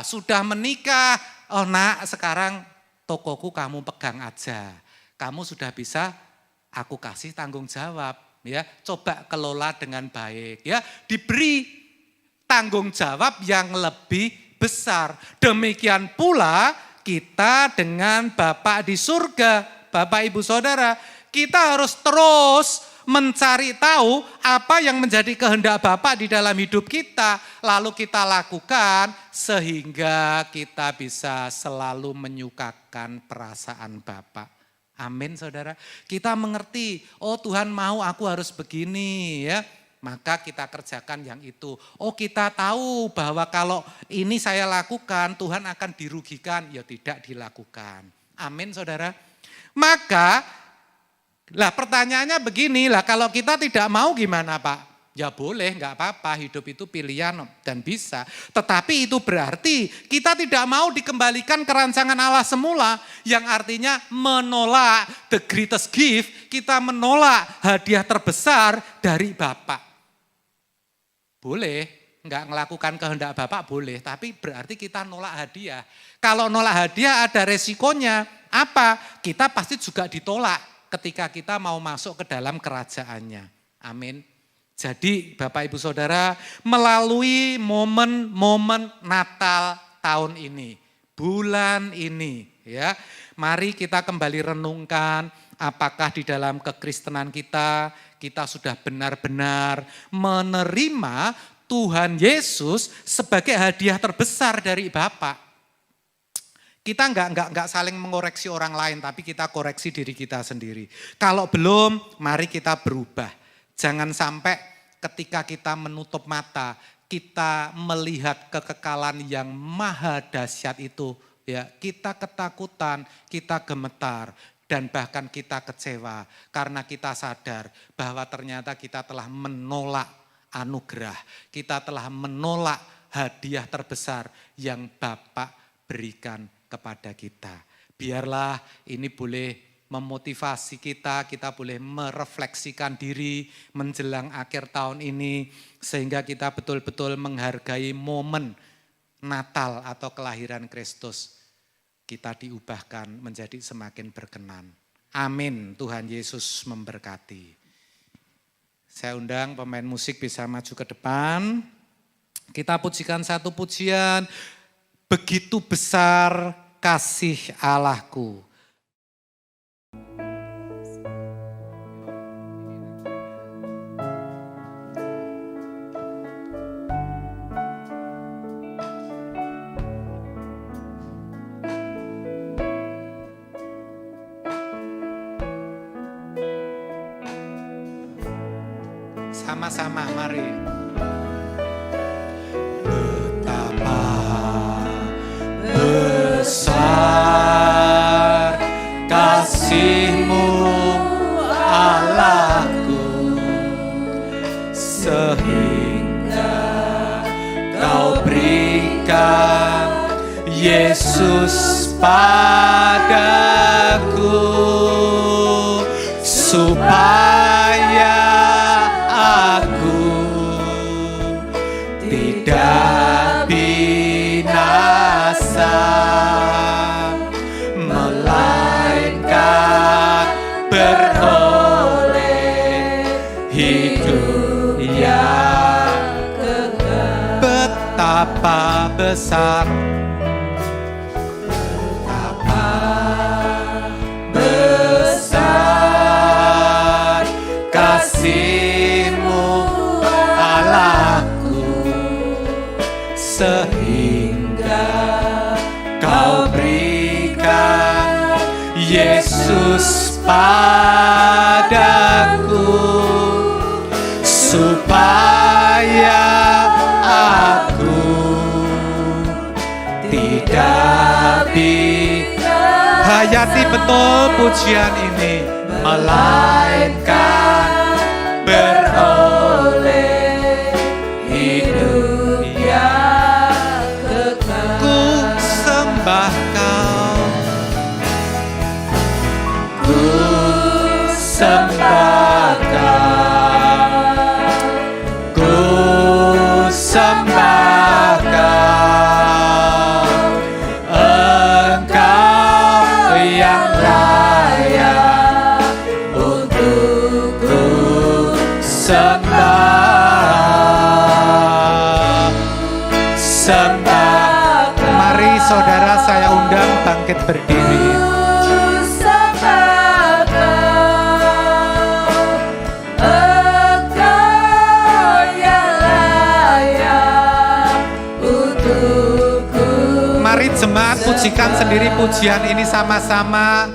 sudah menikah, oh nak sekarang tokoku kamu pegang aja. Kamu sudah bisa aku kasih tanggung jawab. Ya, coba kelola dengan baik. Ya, diberi tanggung jawab yang lebih besar. Demikian pula kita dengan Bapak di surga, Bapak Ibu Saudara, kita harus terus mencari tahu apa yang menjadi kehendak Bapak di dalam hidup kita, lalu kita lakukan sehingga kita bisa selalu menyukakan perasaan Bapak. Amin saudara. Kita mengerti, oh Tuhan mau aku harus begini ya. Maka kita kerjakan yang itu. Oh kita tahu bahwa kalau ini saya lakukan Tuhan akan dirugikan. Ya tidak dilakukan. Amin saudara. Maka lah pertanyaannya begini lah, kalau kita tidak mau gimana Pak? Ya boleh, enggak apa-apa, hidup itu pilihan dan bisa. Tetapi itu berarti kita tidak mau dikembalikan ke rancangan Allah semula. Yang artinya menolak the greatest gift, kita menolak hadiah terbesar dari Bapak. Boleh, enggak melakukan kehendak Bapak boleh, tapi berarti kita nolak hadiah. Kalau nolak hadiah ada resikonya, apa? Kita pasti juga ditolak ketika kita mau masuk ke dalam kerajaannya. Amin. Jadi Bapak Ibu Saudara, melalui momen-momen Natal tahun ini, bulan ini ya, mari kita kembali renungkan apakah di dalam kekristenan kita sudah benar-benar menerima Tuhan Yesus sebagai hadiah terbesar dari Bapa. Kita enggak saling mengoreksi orang lain, tapi kita koreksi diri kita sendiri. Kalau belum, mari kita berubah. Jangan sampai ketika kita menutup mata, kita melihat kekekalan yang maha dahsyat itu, ya, kita ketakutan, kita gemetar, dan bahkan kita kecewa karena kita sadar bahwa ternyata kita telah menolak anugerah, kita telah menolak hadiah terbesar yang Bapa berikan kepada kita. Biarlah ini boleh memotivasi kita boleh merefleksikan diri menjelang akhir tahun ini, sehingga kita betul-betul menghargai momen Natal atau kelahiran Kristus. Kita diubahkan menjadi semakin berkenan. Amin. Tuhan Yesus memberkati. Saya undang pemain musik bisa maju ke depan. Kita pujikan satu pujian, begitu besar kasih Allahku. Sama-sama, mari. Betapa besar kasih-Mu Allahku, sehingga Kau berikan Yesus padaku, supaya aku tidak binasa, melainkan beroleh hidup yang kekal. Betapa besar, betapa besar kasih-Mu Allahku, sehingga Kau berikan Yesus padaku, supaya aku tidak hayati betul pujian ini, melainkan beroleh hidup yang kekal. Ku sembah Kau, ku sembah Kau, ku sembah Kau, Engkau yang layak untuk ku sembah. Mari saudara, saya undang bangkit berdiri. Mari jemaat pujikan sendiri pujian ini sama-sama.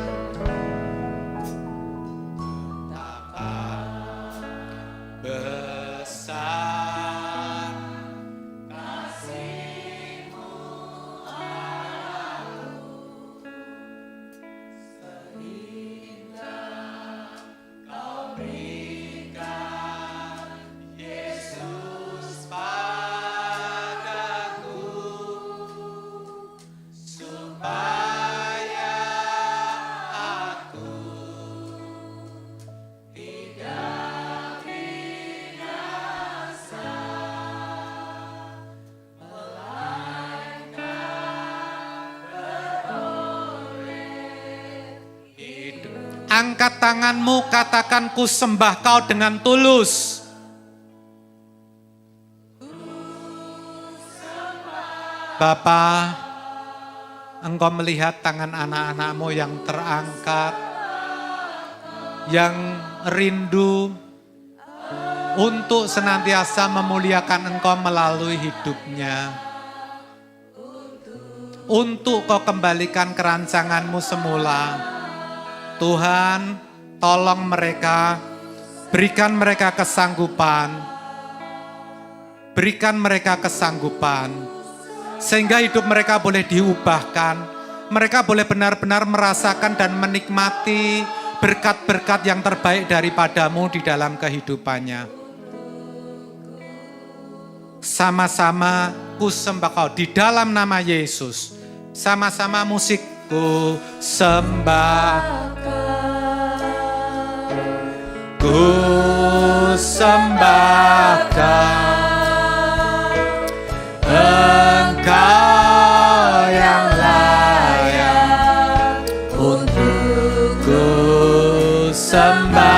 Angkat tanganmu, katakan ku sembah Kau dengan tulus. Bapa, Engkau melihat tangan anak-anak-Mu yang terangkat, yang rindu untuk senantiasa memuliakan Engkau melalui hidupnya. Untuk Kau kembalikan kerancangan-Mu semula. Tuhan, tolong mereka, berikan mereka kesanggupan Berikan mereka kesanggupan, sehingga hidup mereka boleh diubahkan. Mereka boleh benar-benar merasakan dan menikmati berkat-berkat yang terbaik daripadamu di dalam kehidupannya. Sama-sama ku sembah Kau di dalam nama Yesus. Sama-sama musik. Ku sembah, ku sembahkan Engkau yang layak untuk ku sembah,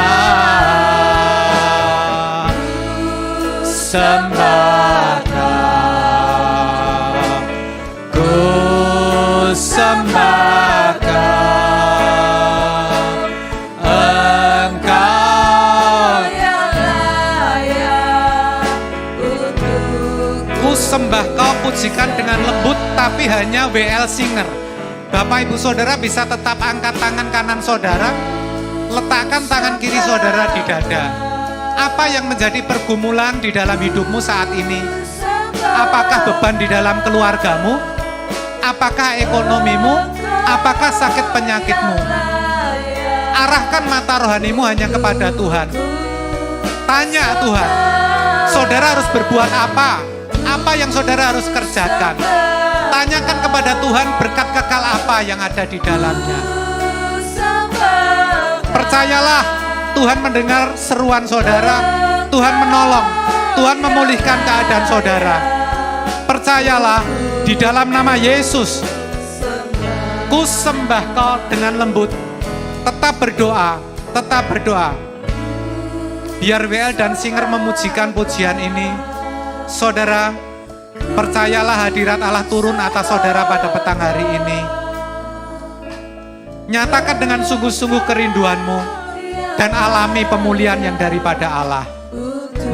sembahkan, ku sembahkan Engkau yang layak untuk ku sembah. Kau pujikan dengan lembut, tapi hanya WL Singer. Bapak Ibu Saudara bisa tetap angkat tangan kanan saudara, letakkan tangan kiri saudara di dada. Apa yang menjadi pergumulan di dalam hidupmu saat ini? Apakah beban di dalam keluargamu? Apakah ekonomimu? Apakah sakit penyakitmu? Arahkan mata rohanimu hanya kepada Tuhan. Tanya Tuhan, saudara harus berbuat apa? Apa yang saudara harus kerjakan? Tanyakan kepada Tuhan berkat kekal apa yang ada di dalamnya. Percayalah, Tuhan mendengar seruan saudara, Tuhan menolong, Tuhan memulihkan keadaan saudara. Percayalah, di dalam nama Yesus, ku sembah Kau dengan lembut. Tetap berdoa, tetap berdoa. Biar WL dan Singer memujikan pujian ini. Saudara, percayalah hadirat Allah turun atas saudara pada petang hari ini. Nyatakan dengan sungguh-sungguh kerinduanmu dan alami pemulihan yang daripada Allah.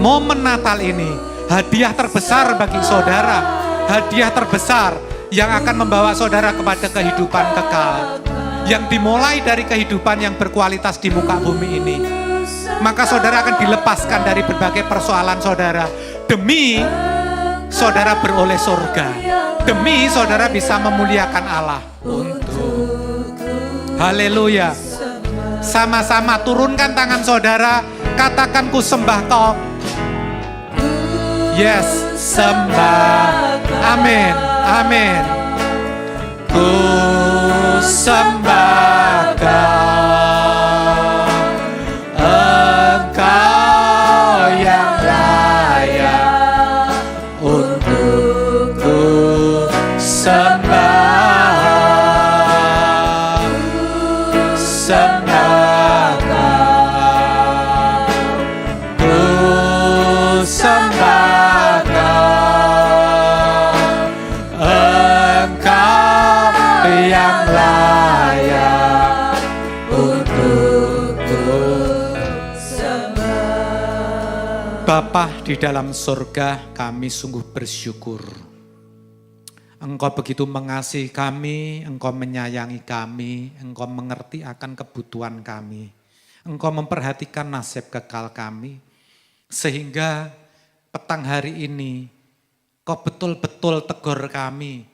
Momen Natal ini hadiah terbesar bagi saudara, hadiah terbesar yang akan membawa saudara kepada kehidupan kekal, yang dimulai dari kehidupan yang berkualitas di muka bumi ini. Maka saudara akan dilepaskan dari berbagai persoalan saudara, demi saudara beroleh surga, demi saudara bisa memuliakan Allah. Untuk haleluya. Sama-sama turunkan tangan saudara, katakan ku sembah Kau. Yes, sembah. Amin, amin. Ku sembah Kau, Engkau yang layak untuk ku sembah, sembahkan, ku sembahkan Engkau yang layak untuk ku sembah. Bapa di dalam surga, kami sungguh bersyukur. Engkau begitu mengasihi kami, Engkau menyayangi kami, Engkau mengerti akan kebutuhan kami. Engkau memperhatikan nasib kekal kami. Sehingga petang hari ini, Kau betul-betul tegur kami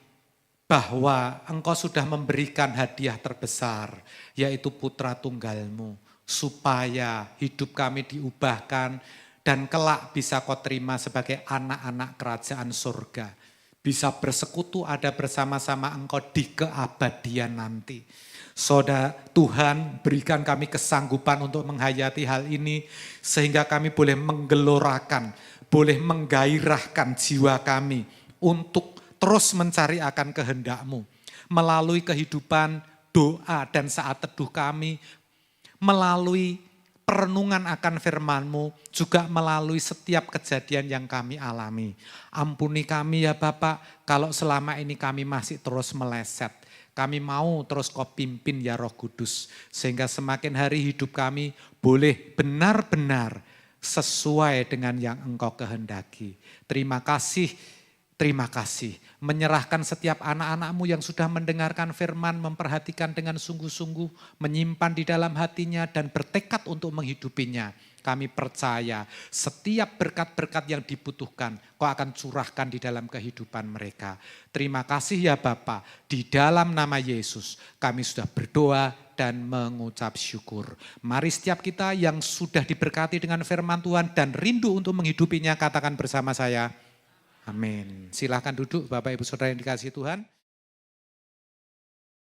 bahwa Engkau sudah memberikan hadiah terbesar, yaitu putra tunggal-Mu, supaya hidup kami diubahkan dan kelak bisa Kau terima sebagai anak-anak kerajaan surga. Bisa bersekutu ada bersama-sama Engkau di keabadian nanti. Saudara, Tuhan berikan kami kesanggupan untuk menghayati hal ini, sehingga kami boleh menggelorakan, boleh menggairahkan jiwa kami untuk terus mencari akan kehendak-Mu. Melalui kehidupan doa dan saat teduh kami, melalui perenungan akan firman-Mu, juga melalui setiap kejadian yang kami alami. Ampuni kami ya Bapak, kalau selama ini kami masih terus meleset. Kami mau terus Kau pimpin ya Roh Kudus, sehingga semakin hari hidup kami boleh benar-benar sesuai dengan yang Engkau kehendaki. Terima kasih Terima kasih, menyerahkan setiap anak-anak-Mu yang sudah mendengarkan firman, memperhatikan dengan sungguh-sungguh, menyimpan di dalam hatinya dan bertekad untuk menghidupinya. Kami percaya setiap berkat-berkat yang dibutuhkan, Kau akan curahkan di dalam kehidupan mereka. Terima kasih ya Bapa, di dalam nama Yesus kami sudah berdoa dan mengucap syukur. Mari setiap kita yang sudah diberkati dengan firman Tuhan dan rindu untuk menghidupinya, katakan bersama saya, amin. Silahkan duduk Bapak Ibu Saudara yang dikasihi Tuhan.